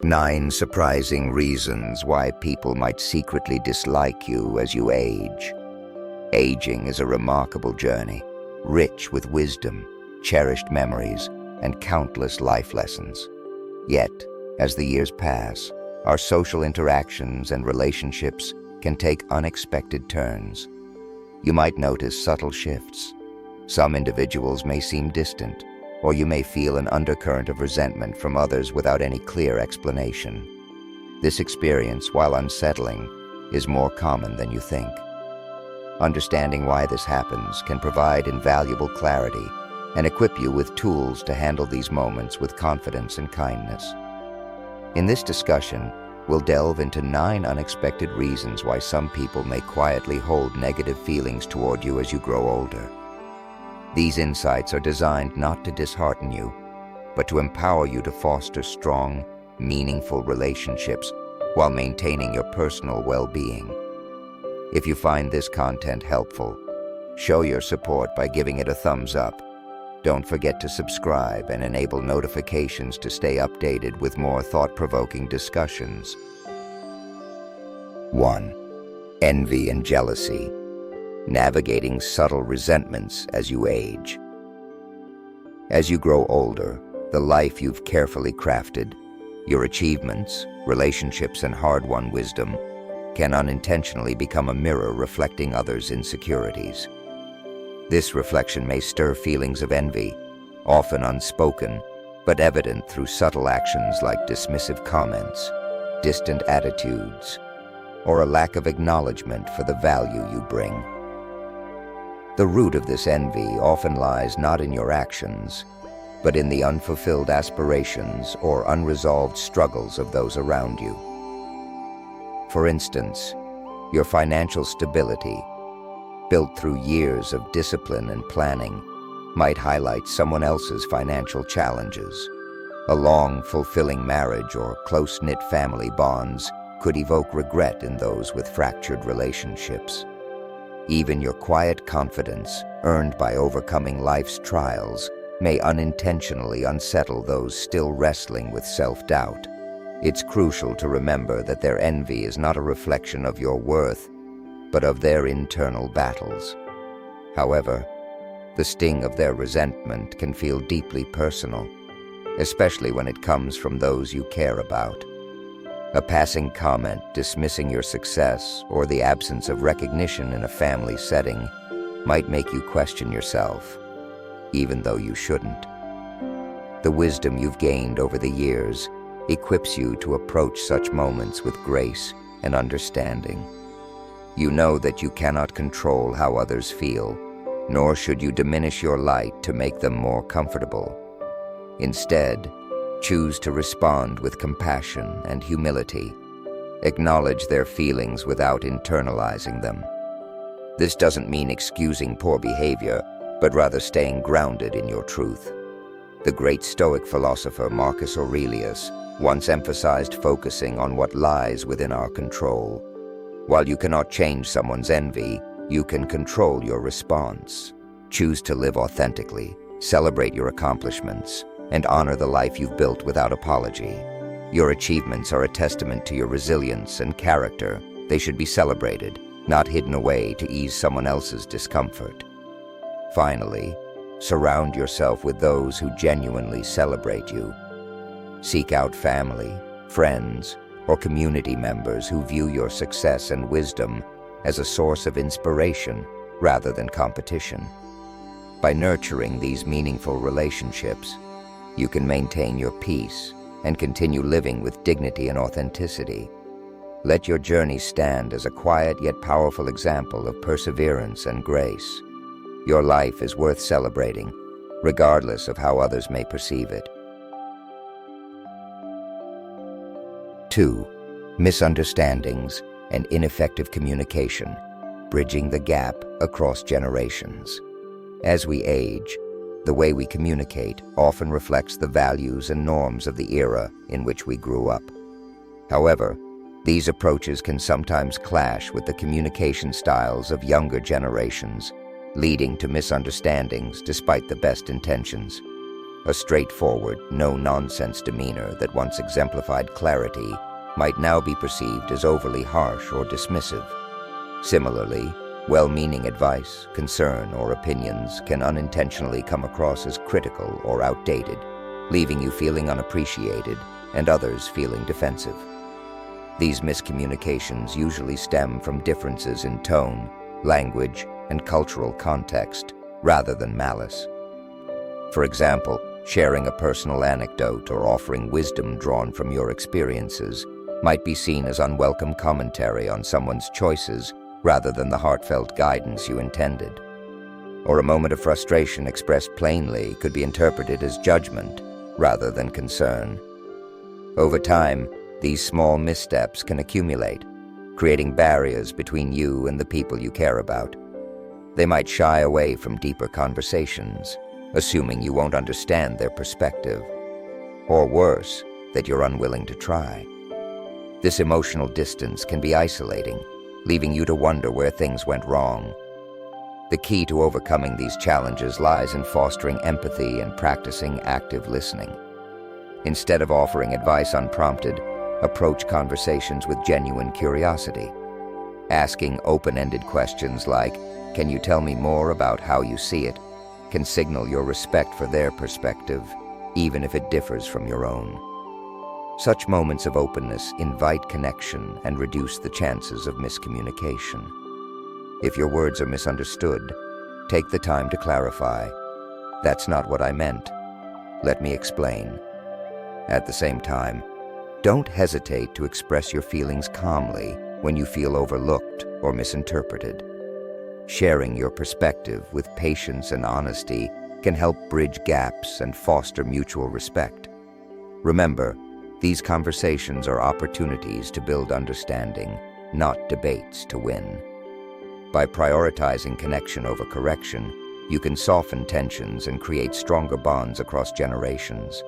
9 surprising reasons why people might secretly dislike you as you age. Aging is a remarkable journey, rich with wisdom, cherished memories, and countless life lessons. Yet, as the years pass, our social interactions and relationships can take unexpected turns. You might notice subtle shifts. Some individuals may seem distant, or you may feel an undercurrent of resentment from others without any clear explanation. This experience, while unsettling, is more common than you think. Understanding why this happens can provide invaluable clarity and equip you with tools to handle these moments with confidence and kindness. In this discussion, we'll delve into 9 unexpected reasons why some people may quietly hold negative feelings toward you as you grow older. These insights are designed not to dishearten you, but to empower you to foster strong, meaningful relationships while maintaining your personal well-being. If you find this content helpful, show your support by giving it a thumbs up. Don't forget to subscribe and enable notifications to stay updated with more thought-provoking discussions. 1. Envy and jealousy. Navigating subtle resentments as you age. As you grow older, the life you've carefully crafted, your achievements, relationships, and hard-won wisdom can unintentionally become a mirror reflecting others' insecurities. This reflection may stir feelings of envy, often unspoken, but evident through subtle actions like dismissive comments, distant attitudes, or a lack of acknowledgement for the value you bring. The root of this envy often lies not in your actions, but in the unfulfilled aspirations or unresolved struggles of those around you. For instance, your financial stability, built through years of discipline and planning, might highlight someone else's financial challenges. A long, fulfilling marriage or close-knit family bonds could evoke regret in those with fractured relationships. Even your quiet confidence, earned by overcoming life's trials, may unintentionally unsettle those still wrestling with self-doubt. It's crucial to remember that their envy is not a reflection of your worth, but of their internal battles. However, the sting of their resentment can feel deeply personal, especially when it comes from those you care about. A passing comment dismissing your success or the absence of recognition in a family setting might make you question yourself, even though you shouldn't. The wisdom you've gained over the years equips you to approach such moments with grace and understanding. You know that you cannot control how others feel, nor should you diminish your light to make them more comfortable. Instead, choose to respond with compassion and humility. Acknowledge their feelings without internalizing them. This doesn't mean excusing poor behavior, but rather staying grounded in your truth. The great Stoic philosopher Marcus Aurelius once emphasized focusing on what lies within our control. While you cannot change someone's envy, you can control your response. Choose to live authentically, celebrate your accomplishments, and honor the life you've built without apology. Your achievements are a testament to your resilience and character. They should be celebrated, not hidden away to ease someone else's discomfort. Finally, surround yourself with those who genuinely celebrate you. Seek out family, friends, or community members who view your success and wisdom as a source of inspiration rather than competition. By nurturing these meaningful relationships, you can maintain your peace and continue living with dignity and authenticity. Let your journey stand as a quiet yet powerful example of perseverance and grace. Your life is worth celebrating, regardless of how others may perceive it. 2. Misunderstandings and ineffective communication, bridging the gap across generations. As we age, the way we communicate often reflects the values and norms of the era in which we grew up. However, these approaches can sometimes clash with the communication styles of younger generations, leading to misunderstandings despite the best intentions. A straightforward, no-nonsense demeanor that once exemplified clarity might now be perceived as overly harsh or dismissive. Similarly, well-meaning advice, concern, or opinions can unintentionally come across as critical or outdated, leaving you feeling unappreciated and others feeling defensive. These miscommunications usually stem from differences in tone, language, and cultural context, rather than malice. For example, sharing a personal anecdote or offering wisdom drawn from your experiences might be seen as unwelcome commentary on someone's choices rather than the heartfelt guidance you intended. Or a moment of frustration expressed plainly could be interpreted as judgment rather than concern. Over time, these small missteps can accumulate, creating barriers between you and the people you care about. They might shy away from deeper conversations, assuming you won't understand their perspective, or worse, that you're unwilling to try. This emotional distance can be isolating, leaving you to wonder where things went wrong. The key to overcoming these challenges lies in fostering empathy and practicing active listening. Instead of offering advice unprompted, approach conversations with genuine curiosity. Asking open-ended questions like, "Can you tell me more about how you see it?" can signal your respect for their perspective, even if it differs from your own. Such moments of openness invite connection and reduce the chances of miscommunication. If your words are misunderstood, take the time to clarify. "That's not what I meant. Let me explain." At the same time, don't hesitate to express your feelings calmly when you feel overlooked or misinterpreted. Sharing your perspective with patience and honesty can help bridge gaps and foster mutual respect. Remember, these conversations are opportunities to build understanding, not debates to win. By prioritizing connection over correction, you can soften tensions and create stronger bonds across generations.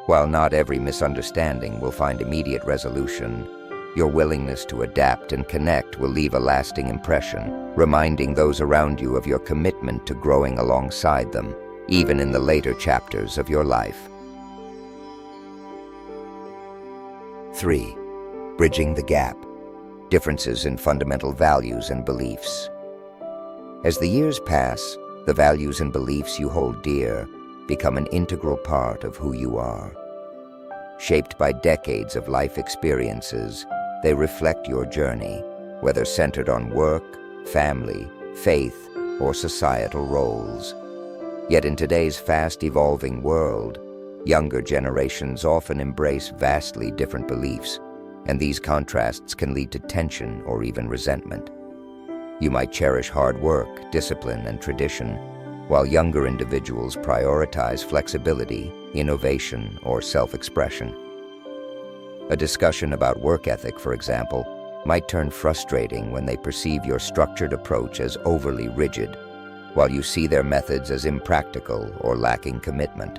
While not every misunderstanding will find immediate resolution, your willingness to adapt and connect will leave a lasting impression, reminding those around you of your commitment to growing alongside them, even in the later chapters of your life. 3. Bridging the gap. Differences in fundamental values and beliefs. As the years pass, the values and beliefs you hold dear become an integral part of who you are. Shaped by decades of life experiences, they reflect your journey, whether centered on work, family, faith, or societal roles. Yet in today's fast-evolving world, younger generations often embrace vastly different beliefs, and these contrasts can lead to tension or even resentment. You might cherish hard work, discipline, and tradition, while younger individuals prioritize flexibility, innovation, or self-expression. A discussion about work ethic, for example, might turn frustrating when they perceive your structured approach as overly rigid, while you see their methods as impractical or lacking commitment.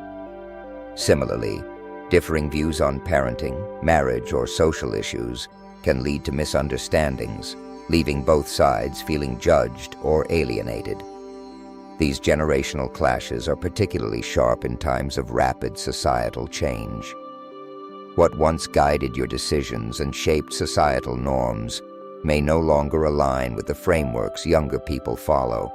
Similarly, differing views on parenting, marriage, or social issues can lead to misunderstandings, leaving both sides feeling judged or alienated. These generational clashes are particularly sharp in times of rapid societal change. What once guided your decisions and shaped societal norms may no longer align with the frameworks younger people follow.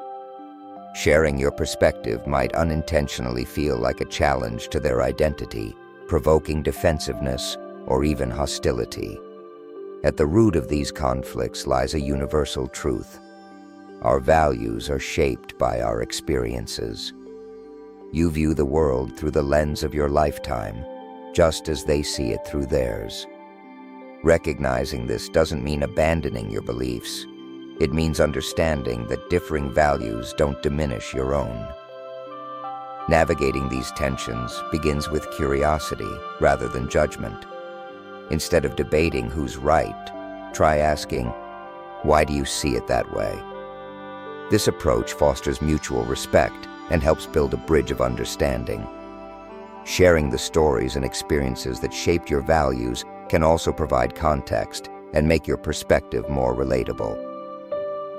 Sharing your perspective might unintentionally feel like a challenge to their identity, provoking defensiveness or even hostility. At the root of these conflicts lies a universal truth. Our values are shaped by our experiences. You view the world through the lens of your lifetime, just as they see it through theirs. Recognizing this doesn't mean abandoning your beliefs. It means understanding that differing values don't diminish your own. Navigating these tensions begins with curiosity rather than judgment. Instead of debating who's right, try asking, "Why do you see it that way?" This approach fosters mutual respect and helps build a bridge of understanding. Sharing the stories and experiences that shaped your values can also provide context and make your perspective more relatable.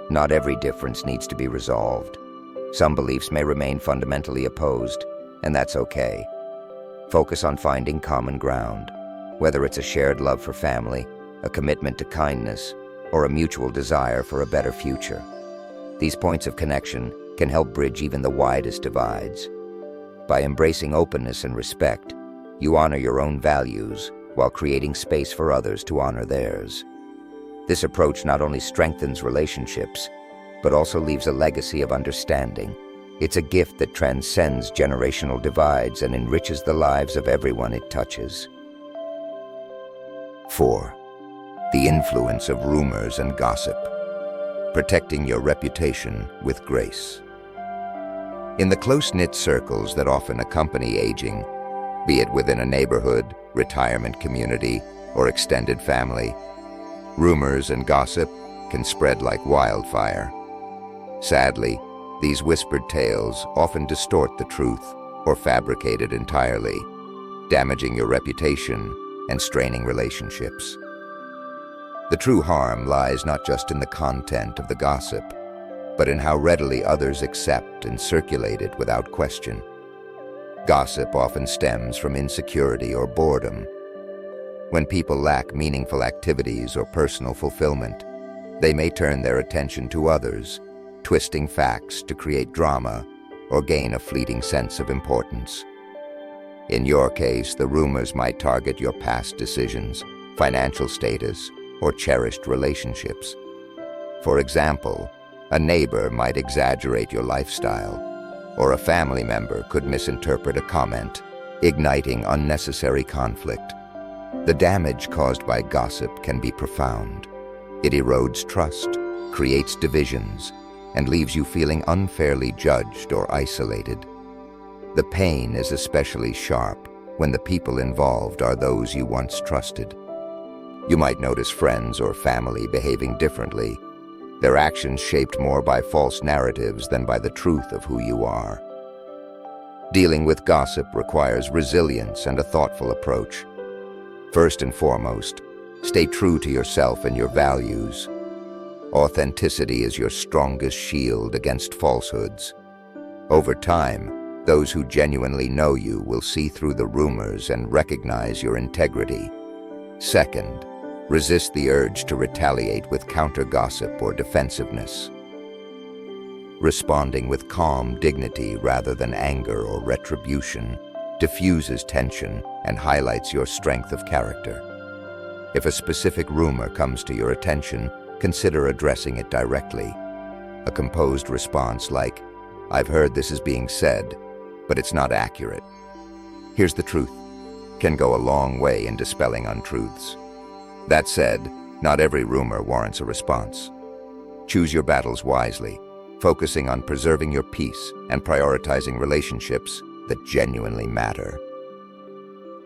Not every difference needs to be resolved. Some beliefs may remain fundamentally opposed, and that's okay. Focus on finding common ground, whether it's a shared love for family, a commitment to kindness, or a mutual desire for a better future. These points of connection can help bridge even the widest divides. By embracing openness and respect, you honor your own values while creating space for others to honor theirs. This approach not only strengthens relationships, but also leaves a legacy of understanding. It's a gift that transcends generational divides and enriches the lives of everyone it touches. 4. The influence of rumors and gossip. Protecting your reputation with grace. In the close-knit circles that often accompany aging, be it within a neighborhood, retirement community, or extended family, rumors and gossip can spread like wildfire. Sadly, these whispered tales often distort the truth or fabricate it entirely, damaging your reputation and straining relationships. The true harm lies not just in the content of the gossip, but in how readily others accept and circulate it without question. Gossip often stems from insecurity or boredom. When people lack meaningful activities or personal fulfillment, they may turn their attention to others, twisting facts to create drama or gain a fleeting sense of importance. In your case, the rumors might target your past decisions, financial status, or cherished relationships. For example, a neighbor might exaggerate your lifestyle, or a family member could misinterpret a comment, igniting unnecessary conflict. The damage caused by gossip can be profound. It erodes trust, creates divisions, and leaves you feeling unfairly judged or isolated. The pain is especially sharp when the people involved are those you once trusted. You might notice friends or family behaving differently, their actions shaped more by false narratives than by the truth of who you are. Dealing with gossip requires resilience and a thoughtful approach. First and foremost, stay true to yourself and your values. Authenticity is your strongest shield against falsehoods. Over time, those who genuinely know you will see through the rumors and recognize your integrity. Second, resist the urge to retaliate with counter-gossip or defensiveness. Responding with calm dignity rather than anger or retribution diffuses tension and highlights your strength of character. If a specific rumor comes to your attention, consider addressing it directly. A composed response like, "I've heard this is being said, but it's not accurate. Here's the truth," can go a long way in dispelling untruths. That said, not every rumor warrants a response. Choose your battles wisely, focusing on preserving your peace and prioritizing relationships that genuinely matter.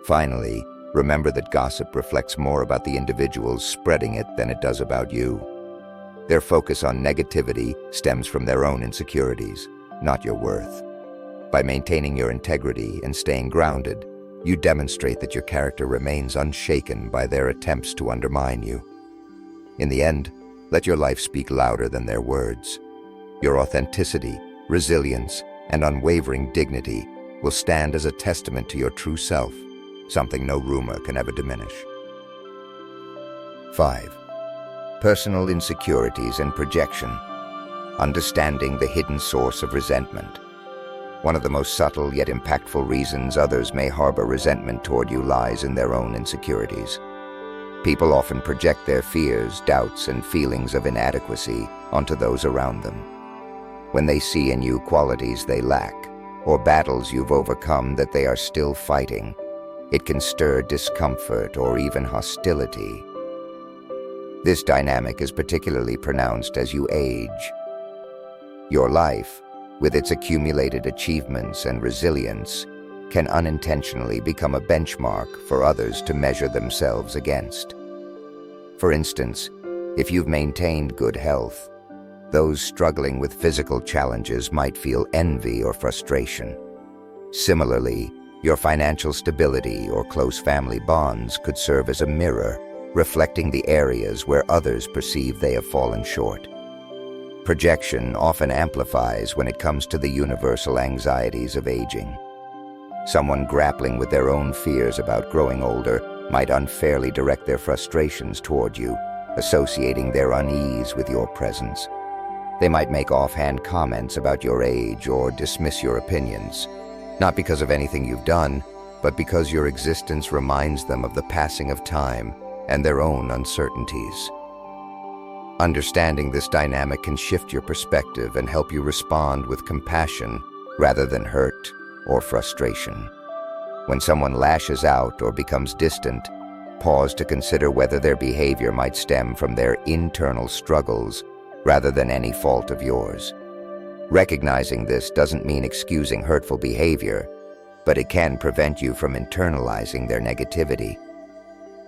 Finally, remember that gossip reflects more about the individuals spreading it than it does about you. Their focus on negativity stems from their own insecurities, not your worth. By maintaining your integrity and staying grounded, you demonstrate that your character remains unshaken by their attempts to undermine you. In the end, let your life speak louder than their words. Your authenticity, resilience, and unwavering dignity will stand as a testament to your true self, something no rumor can ever diminish. 5. Personal insecurities and projection. Understanding the hidden source of resentment. One of the most subtle yet impactful reasons others may harbor resentment toward you lies in their own insecurities. People often project their fears, doubts, and feelings of inadequacy onto those around them. When they see in you qualities they lack, or battles you've overcome that they are still fighting, it can stir discomfort or even hostility. This dynamic is particularly pronounced as you age. Your life, with its accumulated achievements and resilience, can unintentionally become a benchmark for others to measure themselves against. For instance, if you've maintained good health, those struggling with physical challenges might feel envy or frustration. Similarly, your financial stability or close family bonds could serve as a mirror, reflecting the areas where others perceive they have fallen short. Projection often amplifies when it comes to the universal anxieties of aging. Someone grappling with their own fears about growing older might unfairly direct their frustrations toward you, associating their unease with your presence. They might make offhand comments about your age or dismiss your opinions, not because of anything you've done, but because your existence reminds them of the passing of time and their own uncertainties. Understanding this dynamic can shift your perspective and help you respond with compassion rather than hurt or frustration. When someone lashes out or becomes distant, pause to consider whether their behavior might stem from their internal struggles rather than any fault of yours. Recognizing this doesn't mean excusing hurtful behavior, but it can prevent you from internalizing their negativity.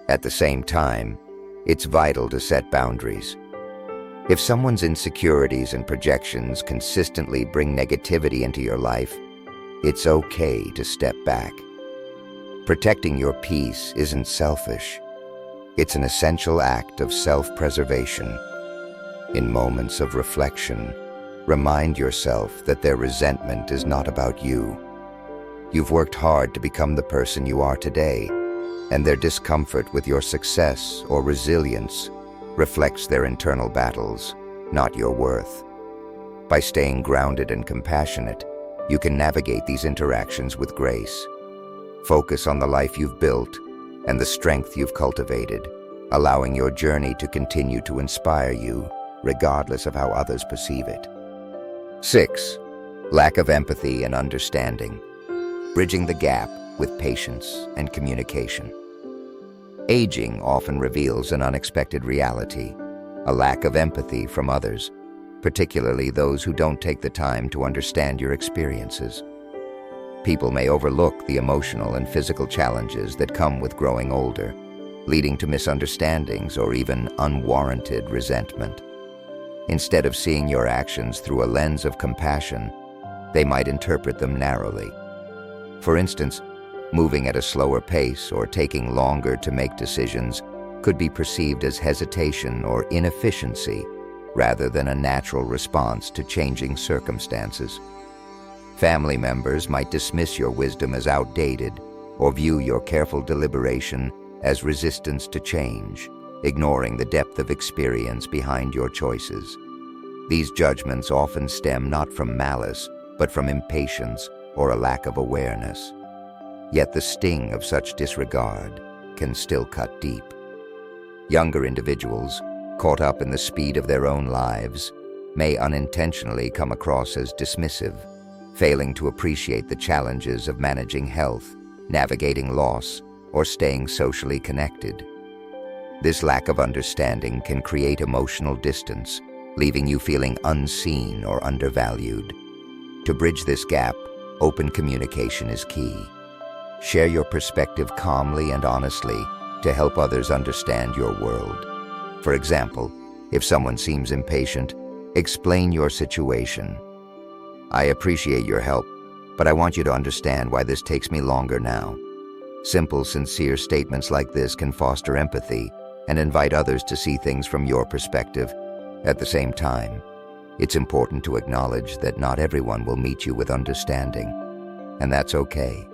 At the same time, it's vital to set boundaries. If someone's insecurities and projections consistently bring negativity into your life, it's okay to step back. Protecting your peace isn't selfish. It's an essential act of self-preservation. In moments of reflection, remind yourself that their resentment is not about you. You've worked hard to become the person you are today, and their discomfort with your success or resilience reflects their internal battles, not your worth. By staying grounded and compassionate, you can navigate these interactions with grace. Focus on the life you've built and the strength you've cultivated, allowing your journey to continue to inspire you, regardless of how others perceive it. 6. Lack of empathy and understanding. Bridging the gap with patience and communication. Aging often reveals an unexpected reality, a lack of empathy from others, particularly those who don't take the time to understand your experiences. People may overlook the emotional and physical challenges that come with growing older, leading to misunderstandings or even unwarranted resentment. Instead of seeing your actions through a lens of compassion, they might interpret them narrowly. For instance, moving at a slower pace or taking longer to make decisions could be perceived as hesitation or inefficiency rather than a natural response to changing circumstances. Family members might dismiss your wisdom as outdated or view your careful deliberation as resistance to change, ignoring the depth of experience behind your choices. These judgments often stem not from malice, but from impatience or a lack of awareness. Yet the sting of such disregard can still cut deep. Younger individuals, caught up in the speed of their own lives, may unintentionally come across as dismissive, failing to appreciate the challenges of managing health, navigating loss, or staying socially connected. This lack of understanding can create emotional distance, leaving you feeling unseen or undervalued. To bridge this gap, open communication is key. Share your perspective calmly and honestly to help others understand your world. For example, if someone seems impatient, explain your situation. "I appreciate your help, but I want you to understand why this takes me longer now." Simple, sincere statements like this can foster empathy and invite others to see things from your perspective. At the same time, it's important to acknowledge that not everyone will meet you with understanding, and that's okay.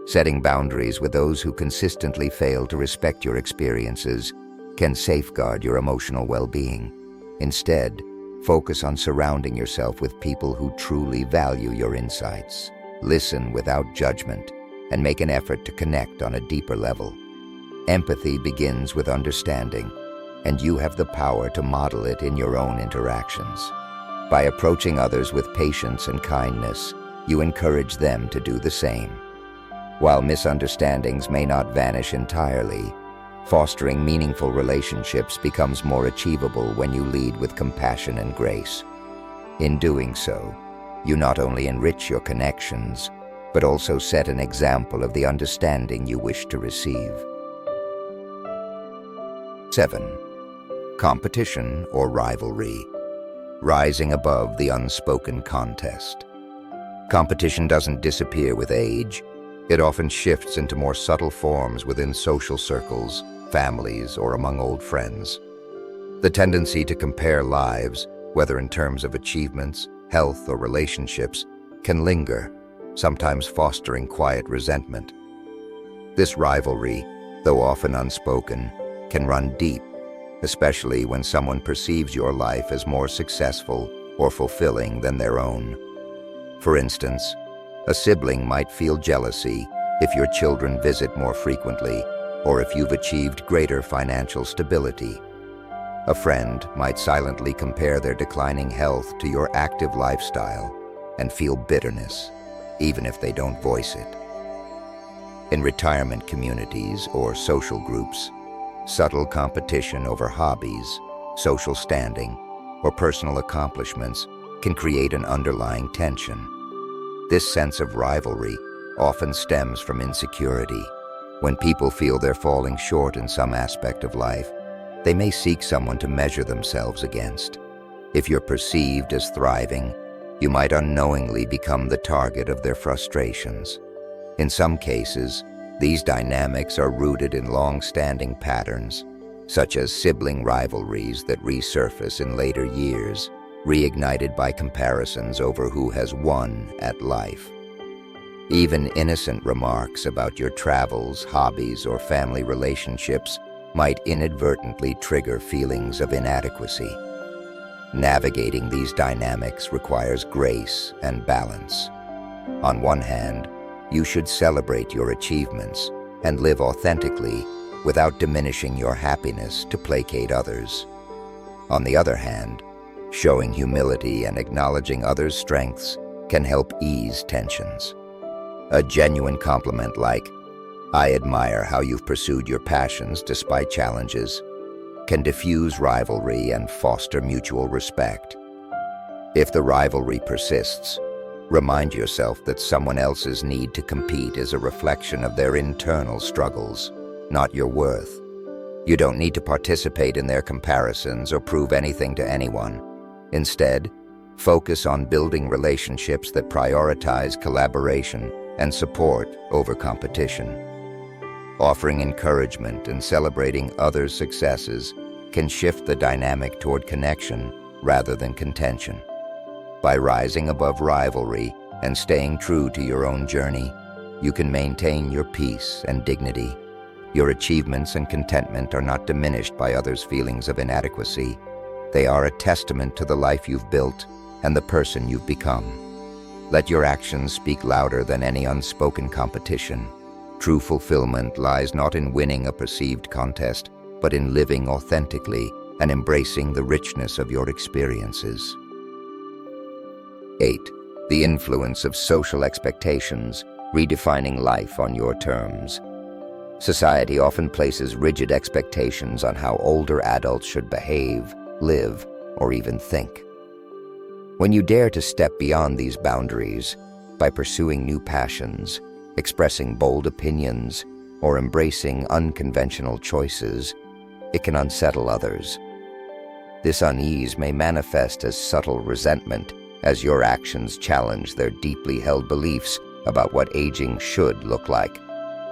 Setting boundaries with those who consistently fail to respect your experiences can safeguard your emotional well-being. Instead, focus on surrounding yourself with people who truly value your insights. Listen without judgment and make an effort to connect on a deeper level. Empathy begins with understanding, and you have the power to model it in your own interactions. By approaching others with patience and kindness, you encourage them to do the same. While misunderstandings may not vanish entirely, fostering meaningful relationships becomes more achievable when you lead with compassion and grace. In doing so, you not only enrich your connections, but also set an example of the understanding you wish to receive. 7. Competition or rivalry. Rising above the unspoken contest. Competition doesn't disappear with age. It often shifts into more subtle forms within social circles, families, or among old friends. The tendency to compare lives, whether in terms of achievements, health, or relationships, can linger, sometimes fostering quiet resentment. This rivalry, though often unspoken, can run deep, especially when someone perceives your life as more successful or fulfilling than their own. For instance, a sibling might feel jealousy if your children visit more frequently or if you've achieved greater financial stability. A friend might silently compare their declining health to your active lifestyle and feel bitterness, even if they don't voice it. In retirement communities or social groups, subtle competition over hobbies, social standing, or personal accomplishments can create an underlying tension. This sense of rivalry often stems from insecurity. When people feel they're falling short in some aspect of life, they may seek someone to measure themselves against. If you're perceived as thriving, you might unknowingly become the target of their frustrations. In some cases, these dynamics are rooted in long-standing patterns, such as sibling rivalries that resurface in later years, reignited by comparisons over who has won at life. Even innocent remarks about your travels, hobbies, or family relationships might inadvertently trigger feelings of inadequacy. Navigating these dynamics requires grace and balance. On one hand, you should celebrate your achievements and live authentically without diminishing your happiness to placate others. On the other hand, showing humility and acknowledging others' strengths can help ease tensions. A genuine compliment like, "I admire how you've pursued your passions despite challenges," can diffuse rivalry and foster mutual respect. If the rivalry persists, remind yourself that someone else's need to compete is a reflection of their internal struggles, not your worth. You don't need to participate in their comparisons or prove anything to anyone. Instead, focus on building relationships that prioritize collaboration and support over competition. Offering encouragement and celebrating others' successes can shift the dynamic toward connection rather than contention. By rising above rivalry and staying true to your own journey, you can maintain your peace and dignity. Your achievements and contentment are not diminished by others' feelings of inadequacy. They are a testament to the life you've built and the person you've become. Let your actions speak louder than any unspoken competition. True fulfillment lies not in winning a perceived contest, but in living authentically and embracing the richness of your experiences. 8. The influence of social expectations, redefining life on your terms. Society often places rigid expectations on how older adults should behave, live, or even think. When you dare to step beyond these boundaries by pursuing new passions, expressing bold opinions, or embracing unconventional choices, it can unsettle others. This unease may manifest as subtle resentment as your actions challenge their deeply held beliefs about what aging should look like.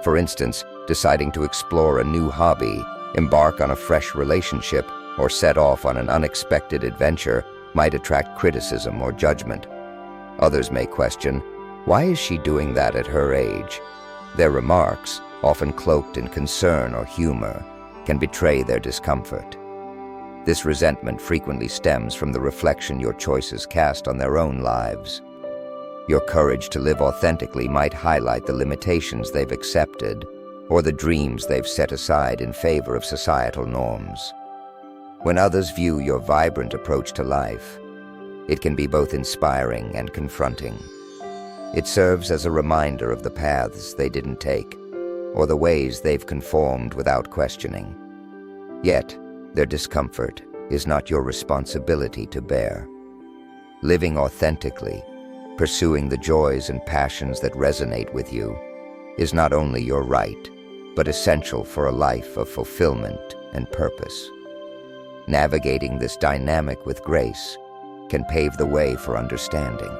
For instance, deciding to explore a new hobby, embark on a fresh relationship, or set off on an unexpected adventure might attract criticism or judgment. Others may question, why is she doing that at her age? Their remarks, often cloaked in concern or humor, can betray their discomfort. This resentment frequently stems from the reflection your choices cast on their own lives. Your courage to live authentically might highlight the limitations they've accepted or the dreams they've set aside in favor of societal norms. When others view your vibrant approach to life, it can be both inspiring and confronting. It serves as a reminder of the paths they didn't take, or the ways they've conformed without questioning. Yet, their discomfort is not your responsibility to bear. Living authentically, pursuing the joys and passions that resonate with you, is not only your right, but essential for a life of fulfillment and purpose. Navigating this dynamic with grace can pave the way for understanding.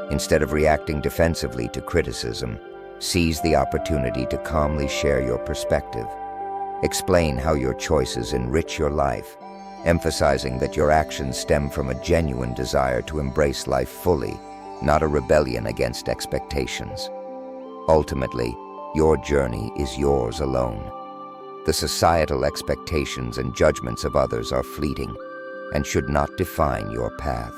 Instead of reacting defensively to criticism, seize the opportunity to calmly share your perspective. Explain how your choices enrich your life, emphasizing that your actions stem from a genuine desire to embrace life fully not a rebellion against expectations. Ultimately, your journey is yours alone. The societal expectations and judgments of others are fleeting and should not define your path.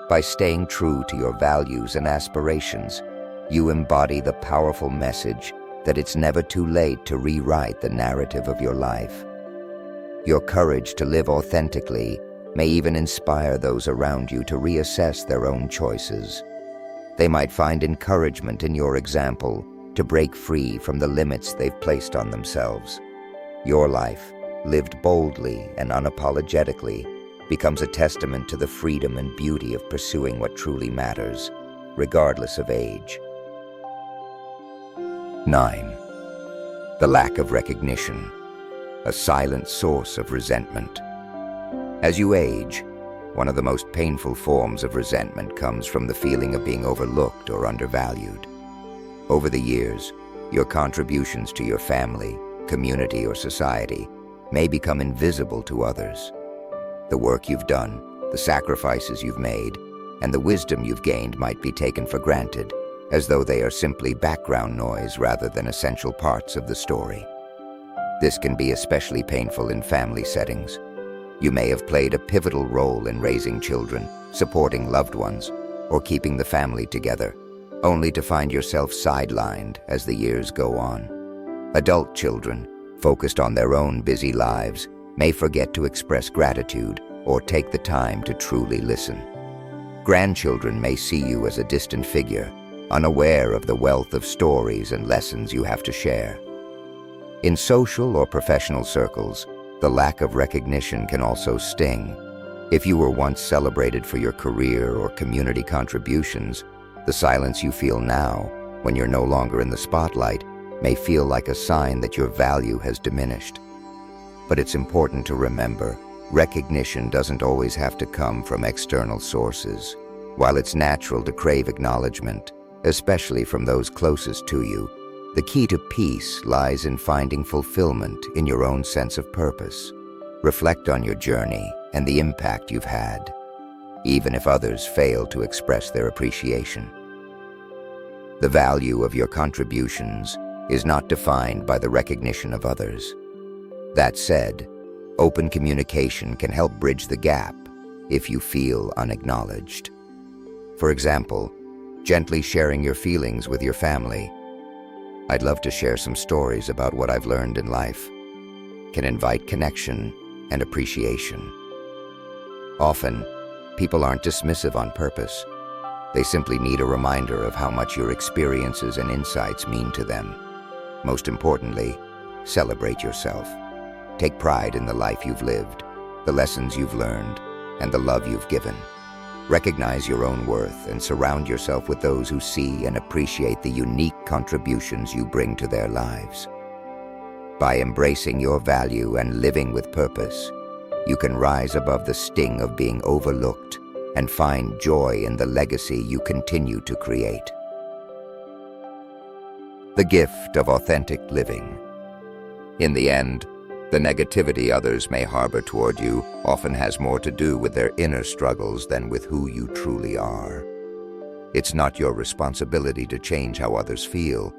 By staying true to your values and aspirations, you embody the powerful message that it's never too late to rewrite the narrative of your life. Your courage to live authentically may even inspire those around you to reassess their own choices. They might find encouragement in your example to break free from the limits they've placed on themselves. Your life, lived boldly and unapologetically, becomes a testament to the freedom and beauty of pursuing what truly matters, regardless of age. 9. The lack of recognition, a silent source of resentment. As you age, one of the most painful forms of resentment comes from the feeling of being overlooked or undervalued. Over the years, your contributions to your family, community, or society may become invisible to others. The work you've done, the sacrifices you've made, and the wisdom you've gained might be taken for granted, as though they are simply background noise rather than essential parts of the story. This can be especially painful in family settings. You may have played a pivotal role in raising children, supporting loved ones, or keeping the family together, only to find yourself sidelined as the years go on. Adult children, focused on their own busy lives, may forget to express gratitude or take the time to truly listen. Grandchildren may see you as a distant figure, unaware of the wealth of stories and lessons you have to share. In social or professional circles, the lack of recognition can also sting. If you were once celebrated for your career or community contributions, the silence you feel now, when you're no longer in the spotlight, may feel like a sign that your value has diminished. But it's important to remember, recognition doesn't always have to come from external sources. While it's natural to crave acknowledgement, especially from those closest to you, the key to peace lies in finding fulfillment in your own sense of purpose. Reflect on your journey and the impact you've had, even if others fail to express their appreciation. The value of your contributions is not defined by the recognition of others. That said, open communication can help bridge the gap if you feel unacknowledged. For example, gently sharing your feelings with your family. "I'd love to share some stories about what I've learned in life," can invite connection and appreciation. Often, people aren't dismissive on purpose. They simply need a reminder of how much your experiences and insights mean to them. Most importantly, celebrate yourself. Take pride in the life you've lived, the lessons you've learned, and the love you've given. Recognize your own worth and surround yourself with those who see and appreciate the unique contributions you bring to their lives. By embracing your value and living with purpose, you can rise above the sting of being overlooked and find joy in the legacy you continue to create. The gift of authentic living. In the end, the negativity others may harbor toward you often has more to do with their inner struggles than with who you truly are. It's not your responsibility to change how others feel,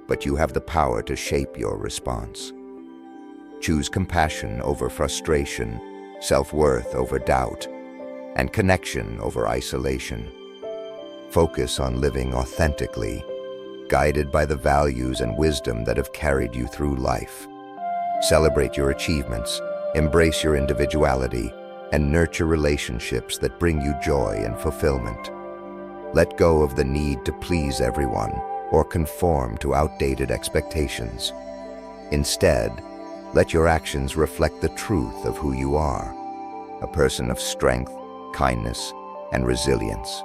but you have the power to shape your response. Choose compassion over frustration, self-worth over doubt, and connection over isolation. Focus on living authentically, guided by the values and wisdom that have carried you through life. Celebrate your achievements, embrace your individuality, and nurture relationships that bring you joy and fulfillment. Let go of the need to please everyone or conform to outdated expectations. Instead, let your actions reflect the truth of who you are, a person of strength, kindness, and resilience.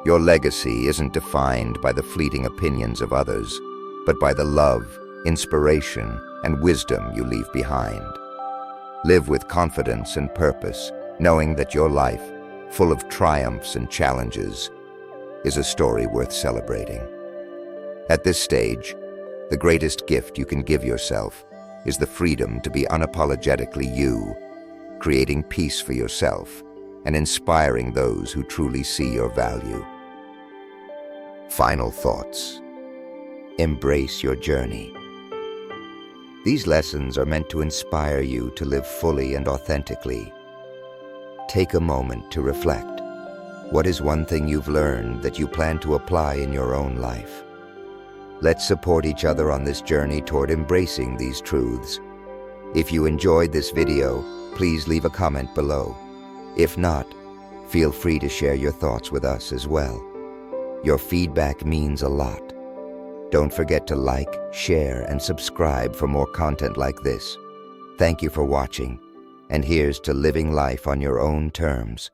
Your legacy isn't defined by the fleeting opinions of others, but by the love, inspiration, and wisdom you leave behind. Live with confidence and purpose, knowing that your life, full of triumphs and challenges, is a story worth celebrating. At this stage, the greatest gift you can give yourself is the freedom to be unapologetically you, creating peace for yourself and inspiring those who truly see your value. Final thoughts. Embrace your journey. These lessons are meant to inspire you to live fully and authentically. Take a moment to reflect. What is one thing you've learned that you plan to apply in your own life? Let's support each other on this journey toward embracing these truths. If you enjoyed this video, please leave a comment below. If not, feel free to share your thoughts with us as well. Your feedback means a lot. Don't forget to like, share, and subscribe for more content like this. Thank you for watching, and here's to living life on your own terms.